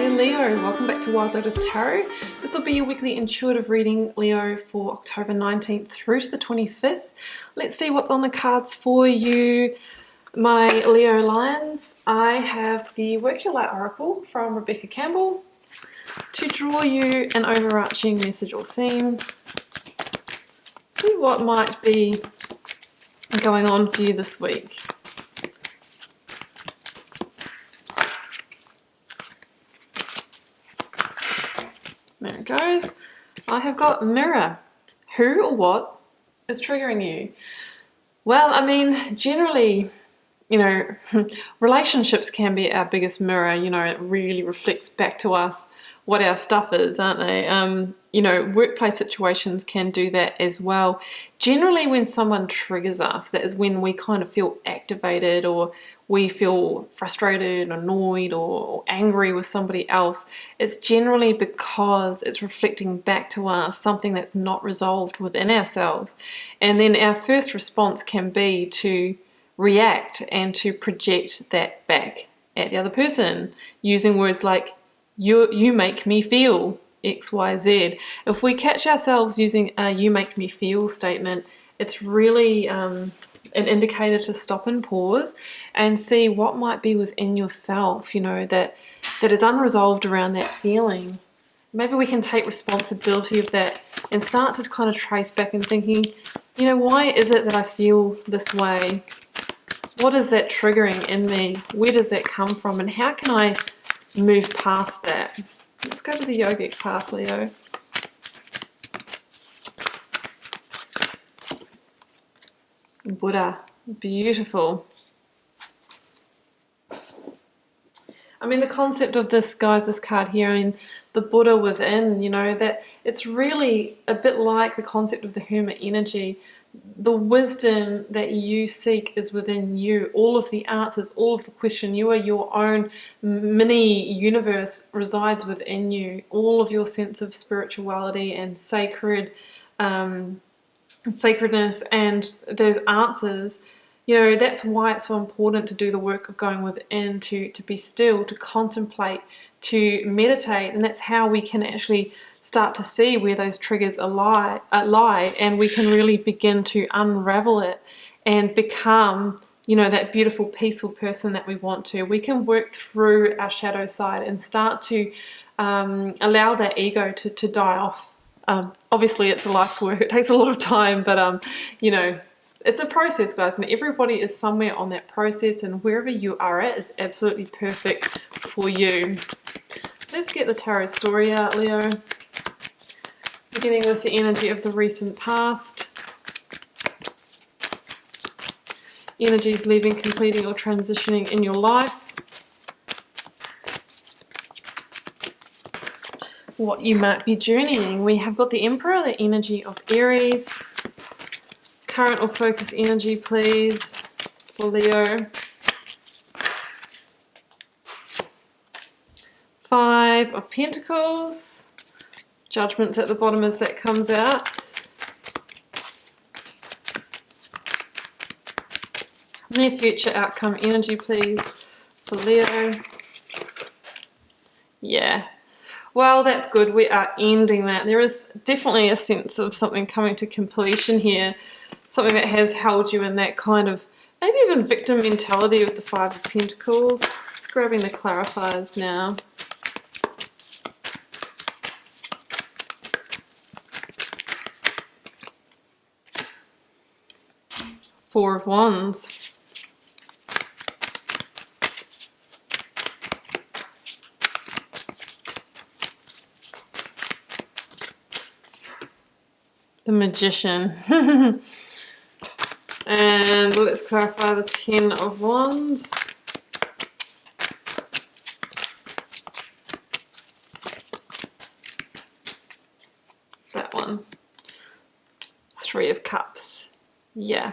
there, Leo. Welcome back to Wild Lotus Tarot. This will be your weekly intuitive reading, Leo, for October 19th through to the 25th. Let's see what's on the cards for you, my Leo Lions. I have the Work Your Light Oracle from Rebecca Campbell to draw you an overarching message or theme. See what might be going on for you this week. There it goes. I have got mirror. Who or what is triggering you? Well, I mean, generally, you know, relationships can be our biggest mirror. You know, it really reflects back to us what our stuff is, aren't they? You know, workplace situations can do that as well. Generally, when someone triggers us, that is when we kind of feel activated, or we feel frustrated, annoyed, or angry with somebody else. It's generally because it's reflecting back to us something that's not resolved within ourselves. And then our first response can be to react and to project that back at the other person, using words like, you make me feel X, Y, Z. If we catch ourselves using a you make me feel statement, it's really an indicator to stop and pause and see what might be within yourself, you know, that is unresolved around that feeling. Maybe we can take responsibility of that and start to kind of trace back and thinking, you know, why is it that I feel this way? What is that triggering in me? Where does that come from? And how can I move past that? Let's go to the yogic path, Leo. Buddha, beautiful. I mean, the concept of this, guys, this card here, I mean, the Buddha within, you know, that it's really a bit like the concept of the hermit energy. The wisdom that you seek is within you. All of the answers, all of the question, you are your own mini universe resides within you. All of your sense of spirituality and sacredness and those answers, you know, that's why it's so important to do the work of going within, to be still, to contemplate, to meditate. And that's how we can actually start to see where those triggers lie, and we can really begin to unravel it and become, you know, that beautiful, peaceful person that we want to. We can work through our shadow side and start to allow that ego to die off. Obviously, it's a life's work. It takes a lot of time, but, you know, it's a process, guys, and everybody is somewhere on that process, and wherever you are at is absolutely perfect for you. Let's get the tarot story out, Leo. Beginning with the energy of the recent past. Energies leaving, completing, or transitioning in your life. What you might be journeying. We have got the Emperor, the energy of Aries. Current or focus energy, please, for Leo. 5 of Pentacles. Judgment's at the bottom as that comes out. Near future outcome energy, please, for Leo. Yeah. Well, that's good. We are ending that. There is definitely a sense of something coming to completion here. Something that has held you in that kind of, maybe even victim mentality of the 5 of Pentacles. Just grabbing the clarifiers now. 4 of Wands. The Magician. And let's clarify the 10 of Wands. That one. 3 of Cups. Yeah.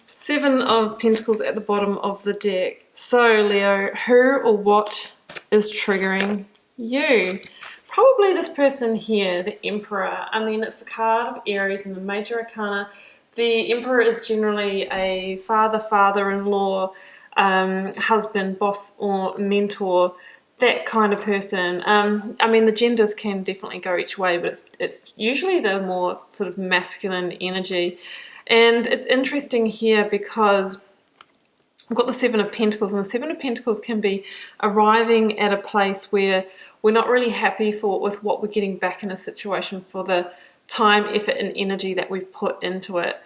7 of Pentacles at the bottom of the deck. So, Leo, who or what is triggering you? Probably this person here, the Emperor. I mean, it's the card of Aries in the Major Arcana. The Emperor is generally a father, father-in-law, husband, boss, or mentor. that kind of person. I mean, the genders can definitely go each way, but it's usually the more sort of masculine energy. And it's interesting here because I've got the Seven of Pentacles, and the Seven of Pentacles can be arriving at a place where we're not really happy with what we're getting back in a situation for the time, effort, and energy that we've put into it.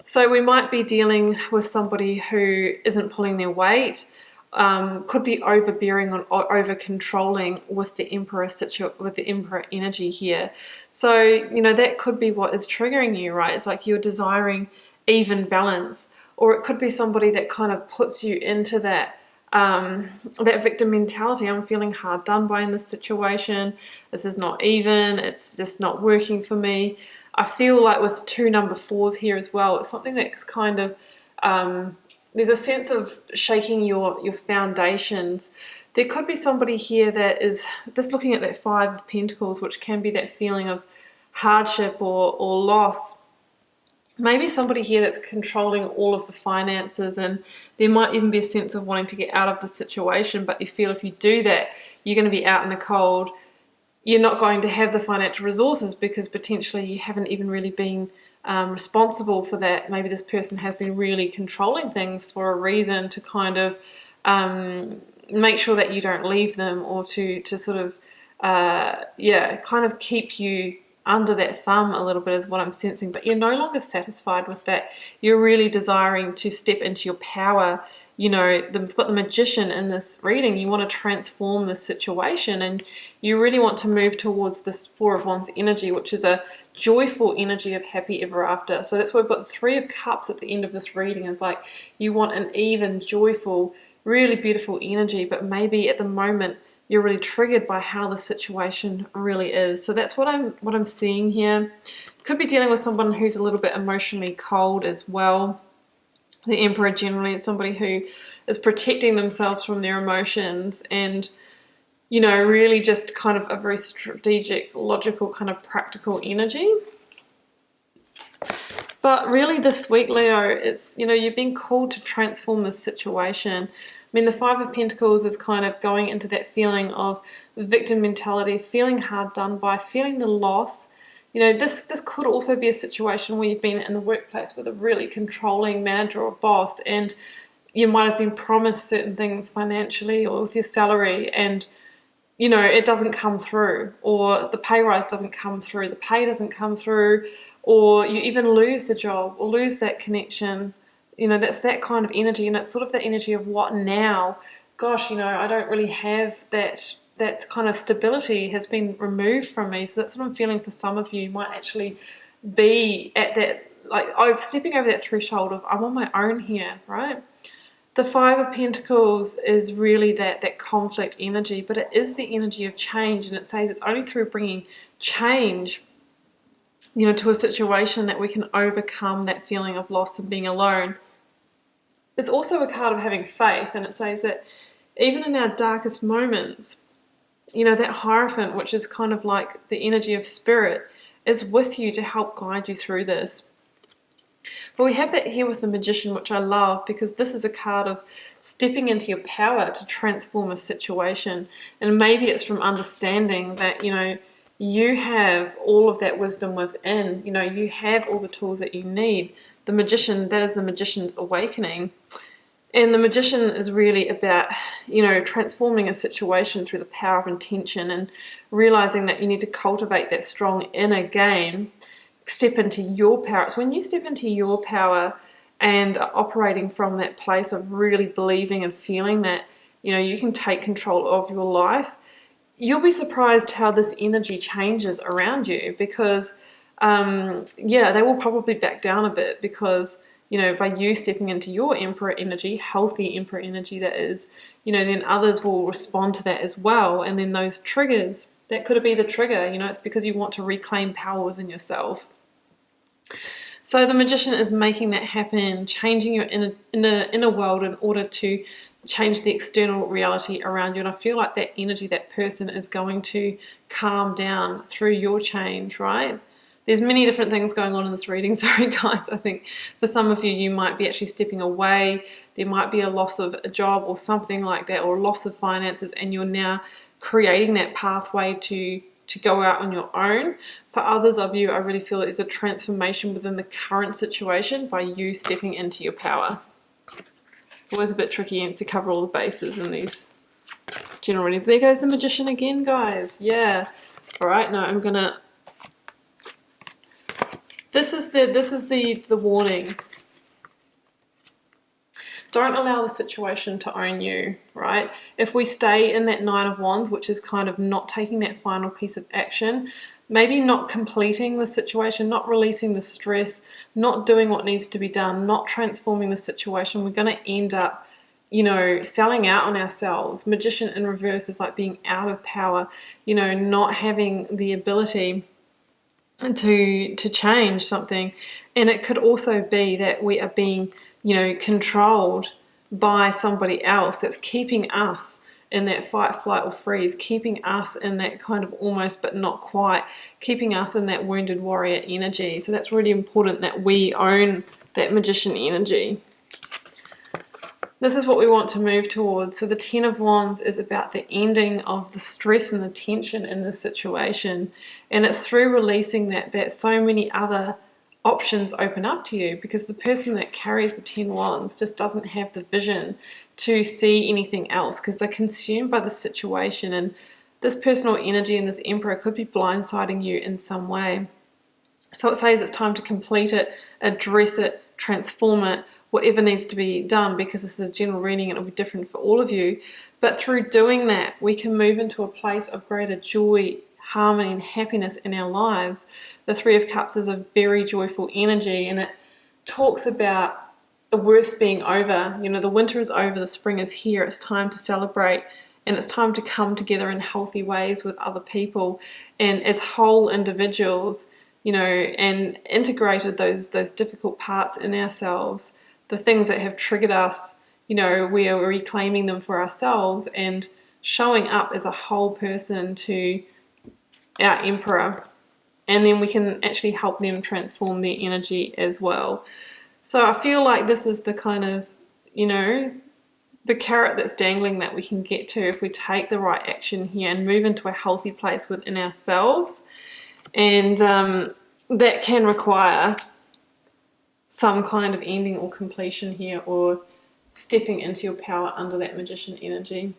So we might be dealing with somebody who isn't pulling their weight, could be overbearing or over controlling with the Emperor energy here. So, you know, that could be what is triggering you, right? It's like you're desiring even balance, or it could be somebody that kind of puts you into that that victim mentality. I'm feeling hard done by in this situation. This is not even. It's just not working for me. I feel like with 2 number 4s here as well, it's something that's kind of there's a sense of shaking your foundations. There could be somebody here that is just looking at that 5 of Pentacles, which can be that feeling of hardship or loss. Maybe somebody here that's controlling all of the finances, and there might even be a sense of wanting to get out of the situation, but you feel if you do that, you're going to be out in the cold. You're not going to have the financial resources because potentially you haven't even really been responsible for that. Maybe this person has been really controlling things for a reason to kind of make sure that you don't leave them, or to sort of kind of keep you under that thumb a little bit is what I'm sensing. But you're no longer satisfied with that. You're really desiring to step into your power. You know, we've got the Magician in this reading. You want to transform this situation, and you really want to move towards this 4 of Wands energy, which is a joyful energy of happy ever after. So that's why we've got the 3 of Cups at the end of this reading. Is like you want an even, joyful, really beautiful energy, but maybe at the moment you're really triggered by how the situation really is. So that's what I'm seeing here. Could be dealing with someone who's a little bit emotionally cold as well. The Emperor generally is somebody who is protecting themselves from their emotions, and, you know, really just kind of a very strategic, logical, kind of practical energy. But really this week, Leo, it's, you know, you've been called to transform this situation. I mean, the 5 of Pentacles is kind of going into that feeling of victim mentality, feeling hard done by, feeling the loss. You know, this could also be a situation where you've been in the workplace with a really controlling manager or boss, and you might have been promised certain things financially or with your salary, and, you know, it doesn't come through, or the pay rise doesn't come through, the pay doesn't come through, or you even lose the job or lose that connection. You know, that's that kind of energy, and it's sort of the energy of what now? Gosh, you know, I don't really have that kind of stability has been removed from me. So that's what I'm feeling for some of you. You might actually be at that, like, I'm stepping over that threshold of I'm on my own here, right? The 5 of Pentacles is really that conflict energy, but it is the energy of change, and it says it's only through bringing change, you know, to a situation that we can overcome that feeling of loss and being alone. It's also a card of having faith, and it says that even in our darkest moments, you know, that Hierophant, which is kind of like the energy of spirit, is with you to help guide you through this. But we have that here with the Magician, which I love, because this is a card of stepping into your power to transform a situation. And maybe it's from understanding that, you know, you have all of that wisdom within. You know, you have all the tools that you need. The Magician, that is the Magician's awakening. And the Magician is really about, you know, transforming a situation through the power of intention, and realizing that you need to cultivate that strong inner game, step into your power. It's when you step into your power and are operating from that place of really believing and feeling that, you know, you can take control of your life. You'll be surprised how this energy changes around you, because, they will probably back down a bit, because, you know, by you stepping into your Emperor energy, healthy Emperor energy that is, you know, then others will respond to that as well. And then those triggers, that could be the trigger, you know, it's because you want to reclaim power within yourself. So the Magician is making that happen, changing your inner world in order to change the external reality around you. And I feel like that energy, that person is going to calm down through your change, right? There's many different things going on in this reading. Sorry, guys. I think for some of you, you might be actually stepping away. There might be a loss of a job or something like that, or loss of finances, and you're now creating that pathway to go out on your own. For others of you, I really feel that there's a transformation within the current situation by you stepping into your power. It's always a bit tricky to cover all the bases in these general readings. There goes the Magician again, guys. Yeah. All right, now I'm gonna. This is the warning. Don't allow the situation to own you, right? If we stay in that Nine of Wands, which is kind of not taking that final piece of action, maybe not completing the situation, not releasing the stress, not doing what needs to be done, not transforming the situation, we're going to end up, you know, selling out on ourselves. Magician in reverse is like being out of power, you know, not having the ability to change something. And it could also be that we are being, you know, controlled by somebody else that's keeping us in that fight, flight, or freeze, keeping us in that kind of almost but not quite, keeping us in that wounded warrior energy. So that's really important that we own that Magician energy. This is what we want to move towards. So the Ten of Wands is about the ending of the stress and the tension in this situation. And it's through releasing that so many other options open up to you, because the person that carries the 10 Wands just doesn't have the vision to see anything else, because they're consumed by the situation, and this personal energy and this Emperor could be blindsiding you in some way. So it says it's time to complete it, address it, transform it, whatever needs to be done, because this is a general reading and it'll be different for all of you. But through doing that, we can move into a place of greater joy, harmony, and happiness in our lives. The Three of Cups is a very joyful energy, and it talks about the worst being over. You know, the winter is over, the spring is here. It's time to celebrate, and it's time to come together in healthy ways with other people and as whole individuals, you know, and integrated those difficult parts in ourselves, the things that have triggered us. You know, we are reclaiming them for ourselves and showing up as a whole person to our Emperor, and then we can actually help them transform their energy as well. So I feel like this is the kind of, you know, the carrot that's dangling that we can get to if we take the right action here and move into a healthy place within ourselves. And that can require some kind of ending or completion here, or stepping into your power under that Magician energy.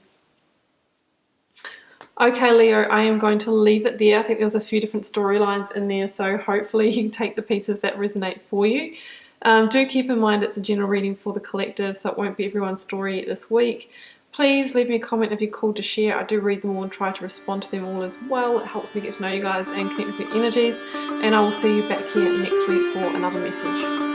Okay, Leo, I am going to leave it there. I think there's a few different storylines in there, so hopefully you can take the pieces that resonate for you. Do keep in mind it's a general reading for the collective, so it won't be everyone's story this week. Please leave me a comment if you're called to share. I do read them all and try to respond to them all as well. It helps me get to know you guys and connect with your energies. And I will see you back here next week for another message.